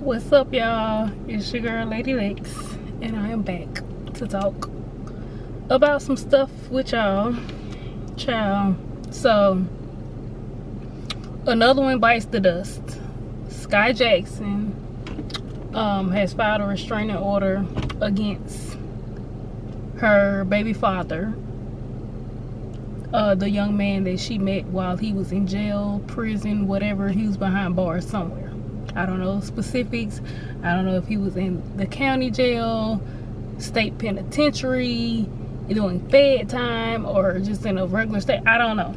What's up, y'all? It's your girl Lady Lex, and I am back to talk about some stuff with y'all. Child. So another one bites the dust. Skai Jackson has filed a restraining order against her baby father, the young man that she met while he was in jail, prison, whatever. He was behind bars somewhere. I don't know specifics. I don't know if he was in the county jail, state penitentiary, doing fed time, or just in a regular state. I don't know.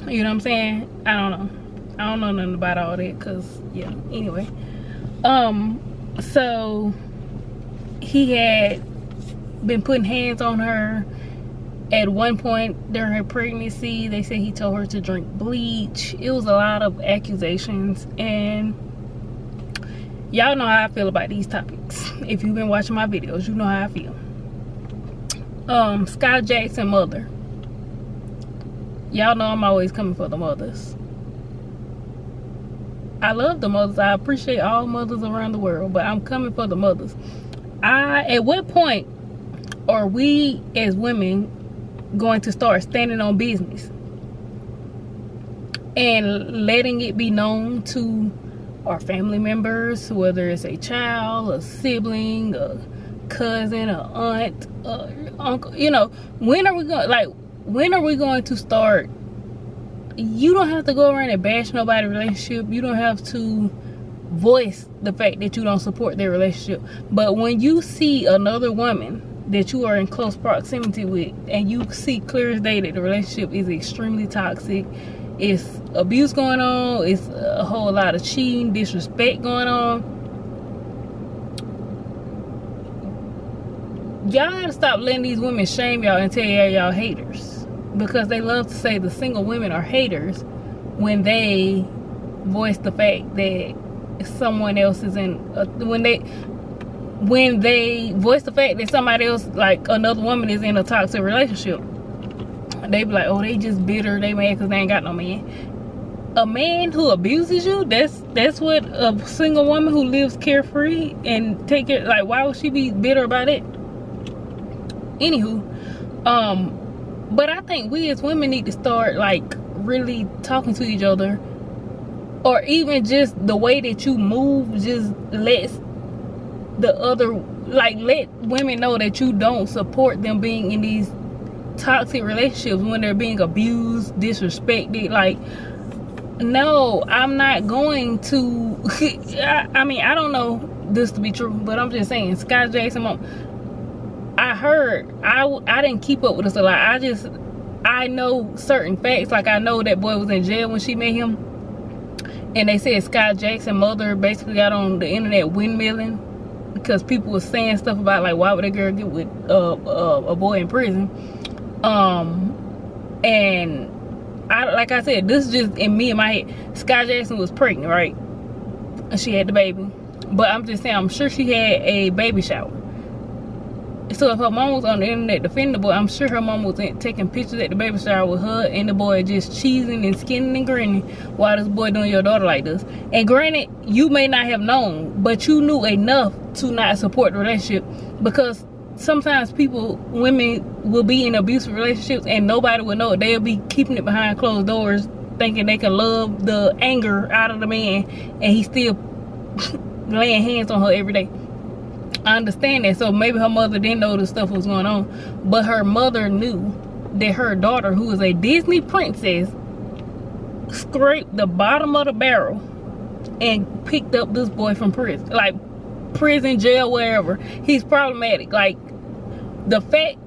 You know what I'm saying? I don't know. I don't know nothing about all that, cause yeah. Anyway, so he had been putting hands on her. At one point during her pregnancy, they said he told her to drink bleach. It was a lot of accusations, and y'all know how I feel about these topics. If you've been watching my videos, you know how I feel. Skai Jackson mother. Y'all know I'm always coming for the mothers. I love the mothers. I appreciate all mothers around the world, but I'm coming for the mothers. At what point are we as women going to start standing on business and letting it be known to our family members, whether it's a child, a sibling, a cousin, a aunt, uncle? You know, when are we going to start? You don't have to go around and bash nobody's relationship. You don't have to voice the fact that you don't support their relationship. But when you see another woman that you are in close proximity with, and you see clear as day that the relationship is extremely toxic, it's abuse going on, it's a whole lot of cheating, disrespect going on, y'all gotta stop letting these women shame y'all and tell y'all haters, because they love to say the single women are haters when they voice the fact that someone else is in when they voice the fact that somebody else, like another woman, is in a toxic relationship. They be like, oh, they just bitter, they mad because they ain't got no man. A man who abuses you, that's what a single woman who lives carefree and take it, like, why would she be bitter about it? Anywho, but I think we as women need to start, like, really talking to each other, or even just the way that you move just lets the other, like, let women know that you don't support them being in these toxic relationships when they're being abused, disrespected. Like, no, I'm not going to I mean, I don't know this to be true, but I'm just saying, Skai Jackson mom, I heard, I didn't keep up with this a lot. I know certain facts. Like, I know that boy was in jail when she met him, and they said Skai Jackson mother basically got on the internet windmilling because people were saying stuff about, like, why would a girl get with a boy in prison? And like I said, this is just in me in my head. Skai Jackson was pregnant, right? And she had the baby. But I'm just saying, I'm sure she had a baby shower. So if her mom was on the internet defending the boy, I'm sure her mom was taking pictures at the baby shower with her and the boy just cheesing and skinning and grinning while this boy doing your daughter like this. And granted, you may not have known, but you knew enough to not support the relationship, because sometimes women will be in abusive relationships and nobody will know it. They'll be keeping it behind closed doors, thinking they can love the anger out of the man, and he's still laying hands on her every day. I understand that. So maybe her mother didn't know this stuff was going on, but her mother knew that her daughter, who is a Disney princess, scraped the bottom of the barrel and picked up this boy from prison. Like, prison, jail, wherever. He's problematic. Like, the fact,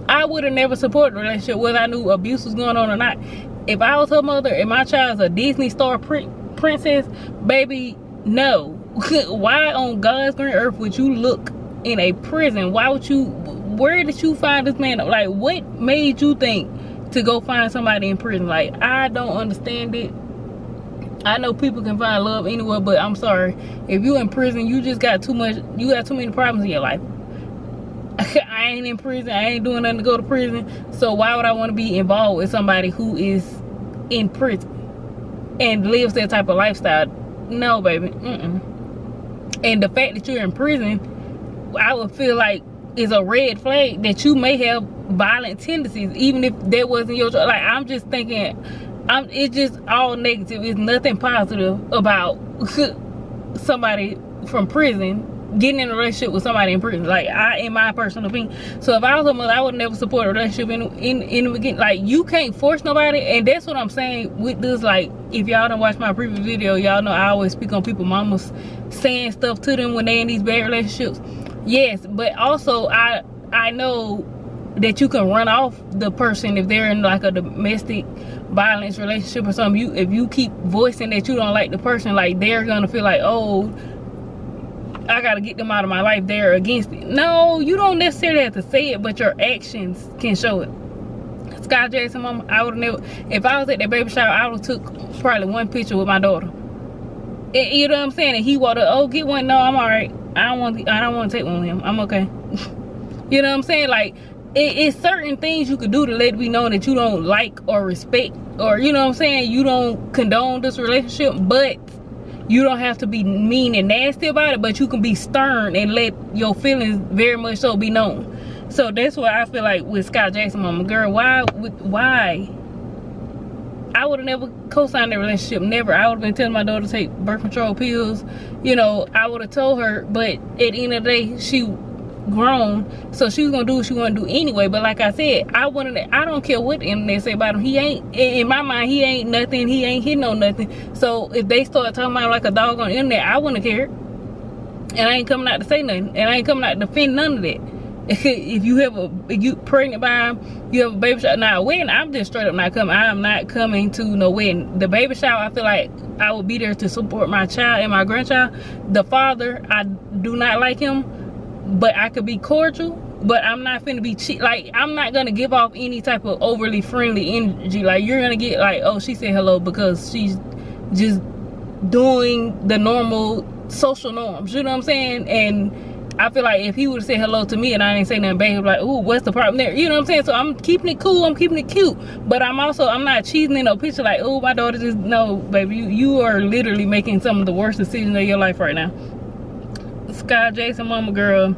I would have never supported the relationship whether I knew abuse was going on or not. If I was her mother and my child's a Disney star princess, baby, no. Why on God's green earth would you look in a prison? Why would you, where did you find this man? Like, what made you think to go find somebody in prison? Like, I don't understand it. I know people can find love anywhere, but I'm sorry, if you in prison, you just got too many problems in your life. I ain't in prison, I ain't doing nothing to go to prison, so why would I want to be involved with somebody who is in prison and lives that type of lifestyle? no, baby. And the fact that you're in prison, I would feel like is a red flag that you may have violent tendencies, even if that wasn't your choice. Like, I'm just thinking, it's just all negative. It's nothing positive about somebody from prison getting in a relationship with somebody in prison. Like, in my personal opinion. So if I was a mother, I would never support a relationship in the beginning. Like, you can't force nobody, and that's what I'm saying with this. Like, if y'all don't watch my previous video, y'all know I always speak on people mamas saying stuff to them when they in these bad relationships. Yes, but also I know that you can run off the person if they're in like a domestic violence relationship or something. If you keep voicing that you don't like the person, like, they're gonna feel like, oh, I gotta get them out of my life, they're against it. No, you don't necessarily have to say it, but your actions can show it. Skai Jackson mama, I would never, if I was at that baby shower, I would took probably one picture with my daughter. You know what I'm saying? And he wanted, oh, get one. No, I'm all right. I don't want to take one with him. I'm okay. You know what I'm saying? Like, it's certain things you could do to let me know that you don't like or respect, or, you know what I'm saying, you don't condone this relationship, but you don't have to be mean and nasty about it, but you can be stern and let your feelings very much so be known. So that's why I feel like with Skai Jackson mama, girl, why? I would have never co-signed that relationship, never. I would have been telling my daughter to take birth control pills, you know. I would have told her, but at the end of the day, she grown, so she was gonna do what she wanna do anyway. But like I said, I don't care what the internet say about him. He ain't, in my mind, he ain't nothing. He ain't hitting on nothing. So if they start talking about like a dog on the internet, I wouldn't care. And I ain't coming out to say nothing, and I ain't coming out to defend none of that. If you pregnant by him, you have a baby shower. Now, a wedding, I'm just straight up not coming. I am not coming to no wedding. The baby shower, I feel like I will be there to support my child and my grandchild. The father, I do not like him, but I could be cordial, but I'm not finna be cheap. Like, I'm not gonna give off any type of overly friendly energy. Like, you're gonna get like, oh, she said hello because she's just doing the normal social norms, you know what I'm saying? And I feel like if he would have said hello to me and I didn't say nothing bad, he'd be like, ooh, what's the problem there? You know what I'm saying? So I'm keeping it cool, I'm keeping it cute. But I'm not cheesing in no picture like, oh, my daughter just, no, baby, you are literally making some of the worst decisions of your life right now. Skai Jackson mama, girl,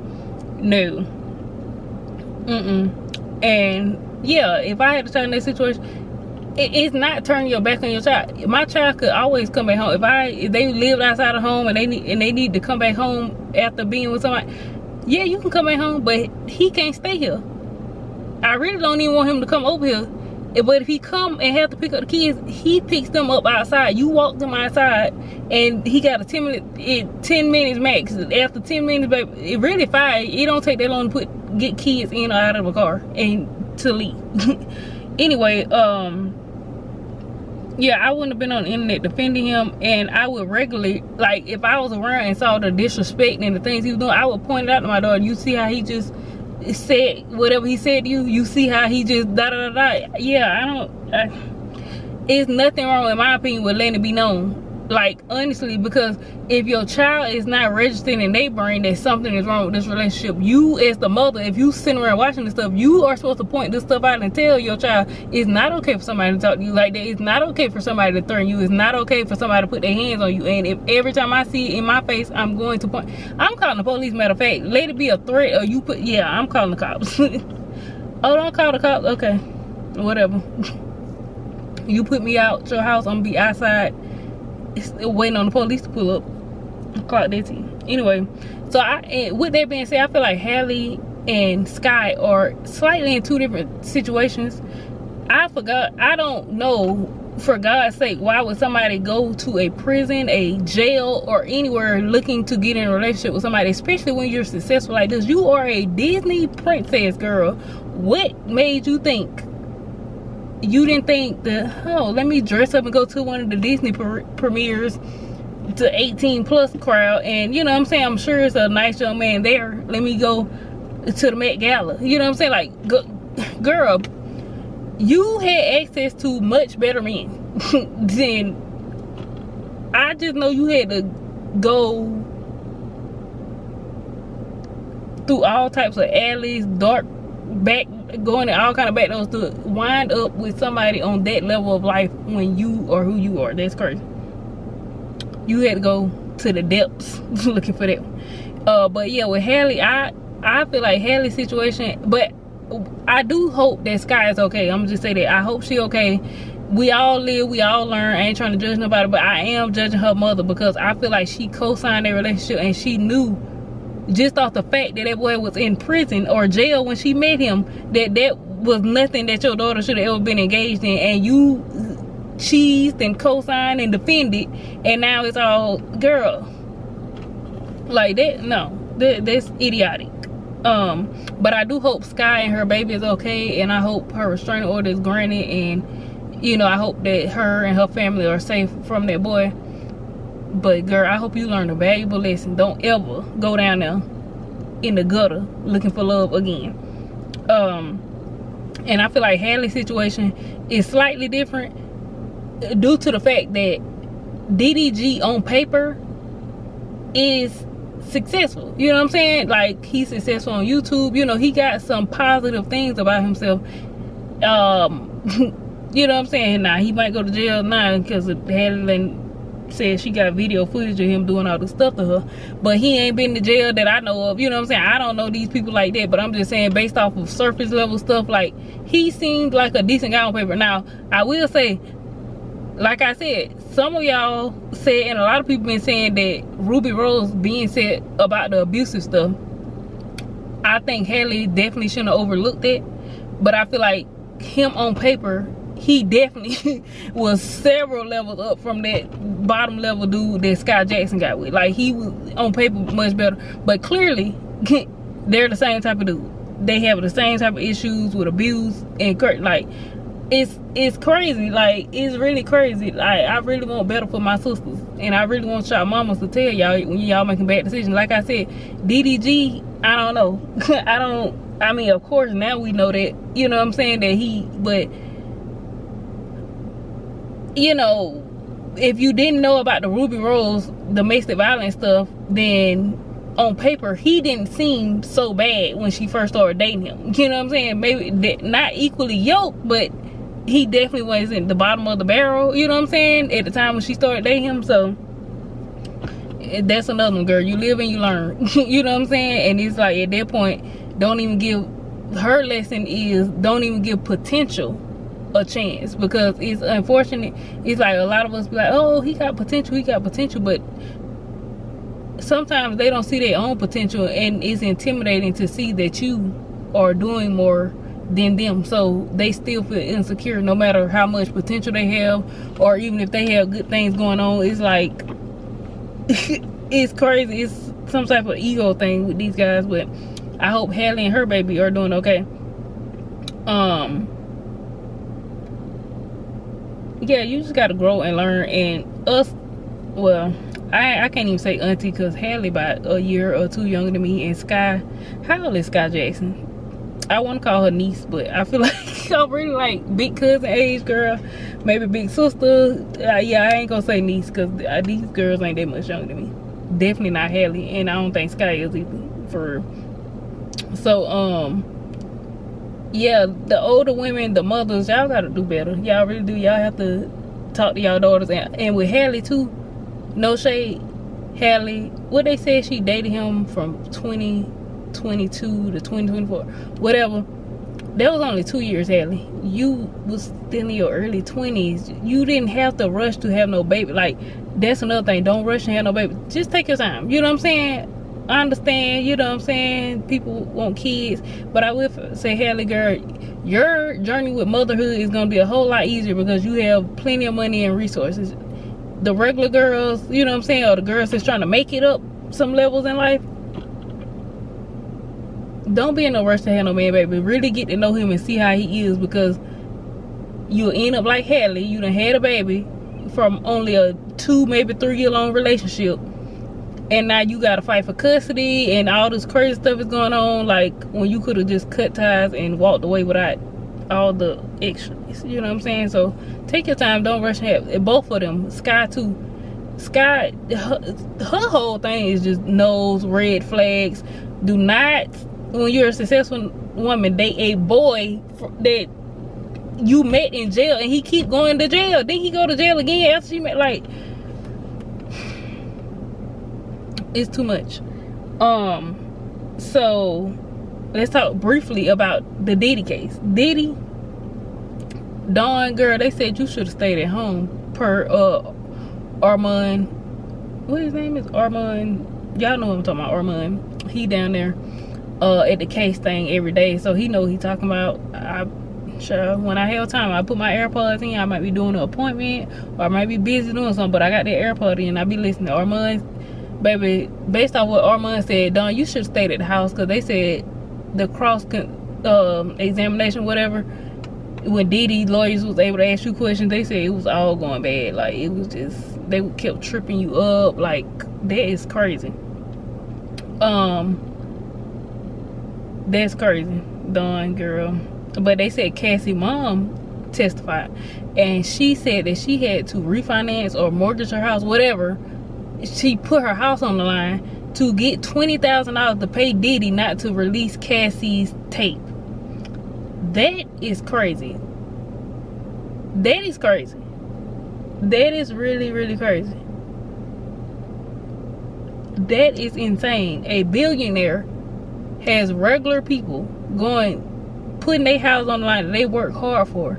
no. And yeah, if I had to turn that situation, it's not turning your back on your child. My child could always come back home. If they lived outside of home and they need to come back home after being with somebody, yeah, you can come back home, but he can't stay here. I really don't even want him to come over here. But if he come and have to pick up the kids, he picks them up outside. You walk them outside, and he got a 10 minutes max. After 10 minutes, baby, it really 5. It don't take that long to get kids in or out of a car and to leave. Anyway, yeah, I wouldn't have been on the internet defending him, and I would regularly, like, if I was around and saw the disrespect and the things he was doing, I would point it out to my daughter. You see how he just said whatever he said to you? You see how he just da-da-da-da? Yeah, it's nothing wrong, in my opinion, with letting it be known. Like, honestly, because if your child is not registering in their brain that something is wrong with this relationship, you as the mother, if you sitting around watching this stuff, you are supposed to point this stuff out and tell your child it's not okay for somebody to talk to you like that. It's not okay for somebody to threaten you. It's not okay for somebody to put their hands on you. And if every time I see it in my face, I'm going to point. I'm calling the police, matter of fact. Let it be a threat, or you put, yeah, I'm calling the cops. Oh, don't call the cops? Okay, whatever. You put me out your house, I'm gonna be outside waiting on the police to pull up. Clock that tea. Anyway, so with that being said, I feel like Halle and Skai are slightly in two different situations. I don't know, for God's sake, why would somebody go to a prison, a jail, or anywhere looking to get in a relationship with somebody, especially when you're successful like this? You are a Disney princess, girl. What made you think? You didn't think that, oh, let me dress up and go to one of the Disney premieres to 18+ crowd, and you know what I'm saying, I'm sure it's a nice young man there, let me go to the Met Gala. You know what I'm saying? Like, girl, you had access to much better men than, I just know you had to go through all types of alleys, dark back, going in all kind of back doors to wind up with somebody on that level of life when you are who you are. That's crazy. you had to go to the depths looking for that. But yeah, with Halle, I feel like Halle's situation, but I do hope that Skai is okay. I'm just say that I hope she okay. We all live, we all learn. I ain't trying to judge nobody, but I am judging her mother because I feel like she co-signed their relationship, and she knew just off the fact that boy was in prison or jail when she met him, that was nothing that your daughter should have ever been engaged in, and you cheesed and co-signed and defended, and now it's all girl like that. No, that's idiotic. But I do hope Skai and her baby is okay, and I hope her restraining order is granted, and you know, I hope that her and her family are safe from that boy. But girl, I hope you learn a valuable lesson. Don't ever go down there in the gutter looking for love again. And I feel like Halle's situation is slightly different due to the fact that DDG on paper is successful. You know what I'm saying? Like, he's successful on YouTube. You know, he got some positive things about himself. You know what I'm saying? Now, he might go to jail now because Halle said she got video footage of him doing all this stuff to her. But he ain't been to jail that I know of. You know what I'm saying? I don't know these people like that. But I'm just saying, based off of surface level stuff, like, he seemed like a decent guy on paper. Now, I will say, like I said, some of y'all said, and a lot of people been saying that Ruby Rose being said about the abusive stuff. I think Halle definitely shouldn't have overlooked it. But I feel like him on paper, he definitely was several levels up from that bottom level dude that Skai Jackson got with. Like, he was on paper much better, but clearly they're the same type of dude. They have the same type of issues with abuse and like, it's crazy. Like, it's really crazy. Like, I really want better for my sisters, and I really want y'all mamas to tell y'all when y'all making bad decisions. Like I said, DDG, I don't know. I mean, of course now we know that, you know what I'm saying, that but you know, if you didn't know about the Ruby Rose domestic violence stuff, then on paper he didn't seem so bad when she first started dating him. You know what I'm saying? Maybe not equally yoked, but he definitely wasn't the bottom of the barrel. You know what I'm saying? At the time when she started dating him. So that's another one, girl. You live and you learn. You know what I'm saying? And it's like, at that point, her lesson is don't even give potential a chance, because it's unfortunate. It's like a lot of us be like, oh, he got potential, but sometimes they don't see their own potential, and it's intimidating to see that you are doing more than them, so they still feel insecure no matter how much potential they have, or even if they have good things going on. It's like it's crazy. It's some type of ego thing with these guys. But I hope Halle and her baby are doing okay. Yeah, you just gotta grow and learn. And us, well, I can't even say auntie, because Halle about a year or two younger than me, and Skai, how old is Skai Jackson? I want to call her niece, but I feel like I'm really like big cousin age, girl. Maybe big sister. Yeah, I ain't gonna say niece, because these girls ain't that much younger than me. Definitely not Halle, and I don't think Skai is either, for real. So yeah, the older women, the mothers, y'all gotta do better. Y'all really do. Y'all have to talk to y'all daughters. And with Halle too, no shade, Halle, what they said, she dated him from 2022 to 2024, whatever. That was only 2 years, Halle. You was still in your early 20s. You didn't have to rush to have no baby. Like, that's another thing. Don't rush and have no baby. Just take your time. You know what I'm saying? I understand, you know what I'm saying, people want kids, but I will say, Halle, girl, your journey with motherhood is going to be a whole lot easier because you have plenty of money and resources. The regular girls, you know what I'm saying, or the girls that's trying to make it up some levels in life, don't be in no rush to have no man, baby. Really get to know him and see how he is, because you'll end up like Halle. You done had a baby from only a 2, maybe 3 year long relationship, and now you gotta fight for custody, and all this crazy stuff is going on, like when you could have just cut ties and walked away without all the extras. You know what I'm saying? So take your time, don't rush and have both of them. Skai too. Skai, her whole thing is just nose, red flags. Do not, when you're a successful woman, date a boy that you met in jail and he keep going to jail. Then he go to jail again after she met. Like, It's too much. So let's talk briefly about the Diddy case. Diddy, Dawn, girl, they said you should have stayed at home per Armand. What his name is? Armand. Y'all know what I'm talking about. Armand. He down there at the case thing every day, so he know what he talking about. When I have time, I put my AirPods in. I might be doing an appointment, or I might be busy doing something, but I got that AirPod in. I be listening to Armand. Baby, based on what Armand said, Dawn, you should have stayed at the house, because they said the cross examination, whatever, when Diddy lawyers was able to ask you questions, they said it was all going bad. Like, it was just, they kept tripping you up. Like, that is crazy. That's crazy, Dawn, girl. But they said Cassie mom testified, and she said that she had to refinance or mortgage her house, whatever. She put her house on the line to get $20,000 to pay Diddy not to release Cassie's tape. That is crazy. That is crazy. That is really, really crazy. That is insane. A billionaire has regular people putting their house on the line that they work hard for,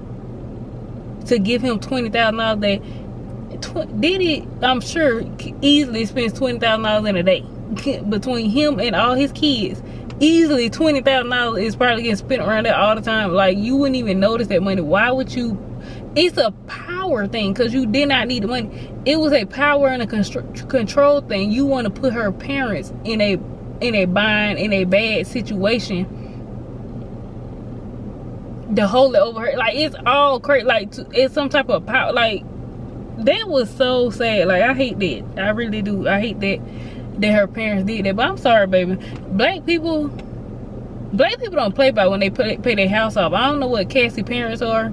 to give him $20,000. That Diddy, I'm sure, easily spends $20,000 in a day. Between him and all his kids, easily $20,000 is probably getting spent around there all the time. Like, you wouldn't even notice that money. Why would you? It's a power thing, because you did not need the money. It was a power and a control thing. You want to put her parents in a bind, in a bad situation, to hold it over her. Like, it's all crazy. Like, it's some type of power. Like, that was so sad. Like, I hate that. I really do. I hate that her parents did that. But I'm sorry, baby. Black people don't play by when they pay their house off. I don't know what Cassie parents are,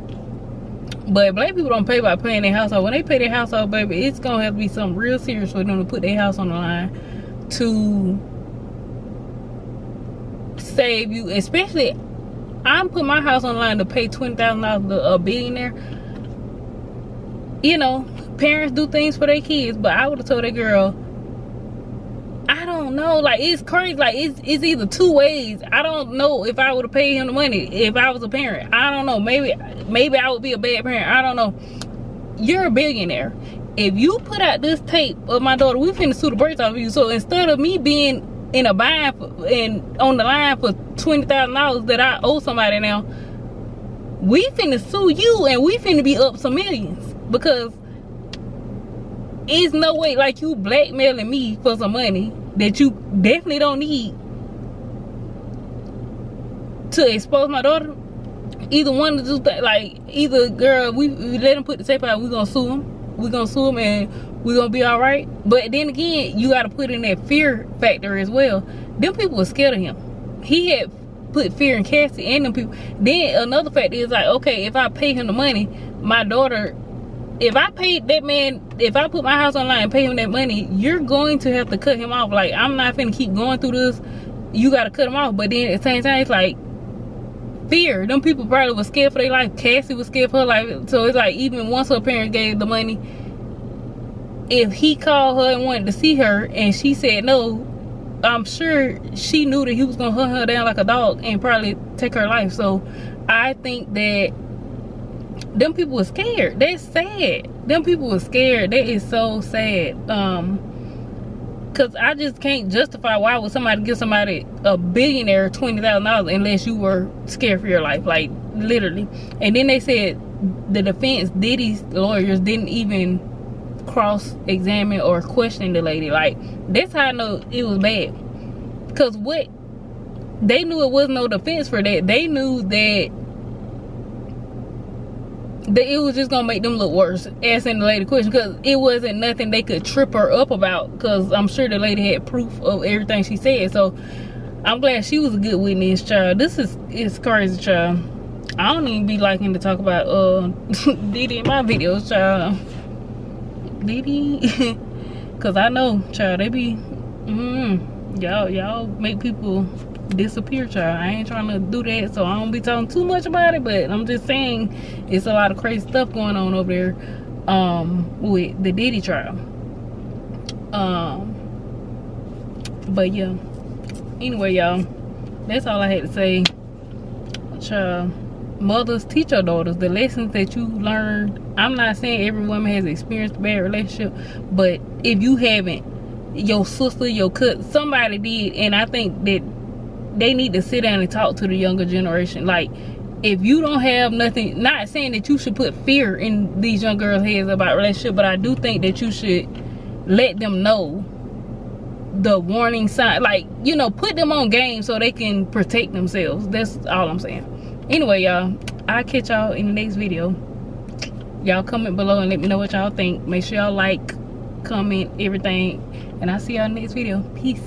but black people don't pay by paying their house off. When they pay their house off, baby, it's gonna have to be something real serious for them to put their house on the line to save you. Especially, I'm putting my house on the line to pay $20,000 to a billionaire. You know, parents do things for their kids, but I would have told that girl, I don't know. Like, it's crazy. Like, it's either two ways. I don't know if I would have paid him the money if I was a parent. I don't know. Maybe I would be a bad parent. I don't know. You're a billionaire. If you put out this tape of my daughter, we finna sue the brakes off of you. So instead of me being in a bind and on the line for $20,000 that I owe somebody now, we finna sue you, and we finna be up some millions. Because it's no way, like, you blackmailing me for some money that you definitely don't need to expose my daughter. Either one of the two things. Like, either, girl, we let him put the tape out, we're gonna sue him and we're gonna be all right. But then again, you got to put in that fear factor as well. Them people were scared of him. He had put fear in Cassie and them people. Then another factor is, like, okay, if I pay him the money, my daughter, if I paid that man, if I put my house online and pay him that money, you're going to have to cut him off. Like, I'm not finna keep going through this. You got to cut him off. But then at the same time, it's like fear. Them people probably was scared for their life. Cassie was scared for her life. So it's like, even once her parents gave the money, if he called her and wanted to see her and she said no, I'm sure she knew that he was gonna hunt her down like a dog and probably take her life. So I think that them people were scared. That's sad. Them people were scared. That is so sad. Cause I just can't justify why would somebody give somebody, a billionaire, $20,000 unless you were scared for your life, like, literally. And then they said the defense, Diddy's lawyers, didn't even cross-examine or question the lady. Like, that's how I know it was bad. Cause what they knew, it was no defense for that. They knew that it was just gonna make them look worse asking the lady question, because it wasn't nothing they could trip her up about, because I'm sure the lady had proof of everything she said. So I'm glad she was a good witness, child. This is crazy, child. I don't even be liking to talk about Diddy in my videos, child. Diddy, because I know, child, they be y'all make people disappear, child. I ain't trying to do that, so I don't be talking too much about it, but I'm just saying it's a lot of crazy stuff going on over there with the Diddy trial. But yeah, anyway, y'all, that's all I had to say. Child, mothers, teach your daughters the lessons that you learned. I'm not saying every woman has experienced a bad relationship, but if you haven't, your sister, your cousin, somebody did. And I think that they need to sit down and talk to the younger generation. Like, if you don't have nothing, not saying that you should put fear in these young girls' heads about relationship, but I do think that you should let them know the warning sign. Like, you know, put them on game so they can protect themselves. That's all I'm saying. Anyway, y'all, I'll catch y'all in the next video. Y'all comment below and let me know what y'all think. Make sure y'all like, comment, everything, and I'll see y'all in the next video. Peace.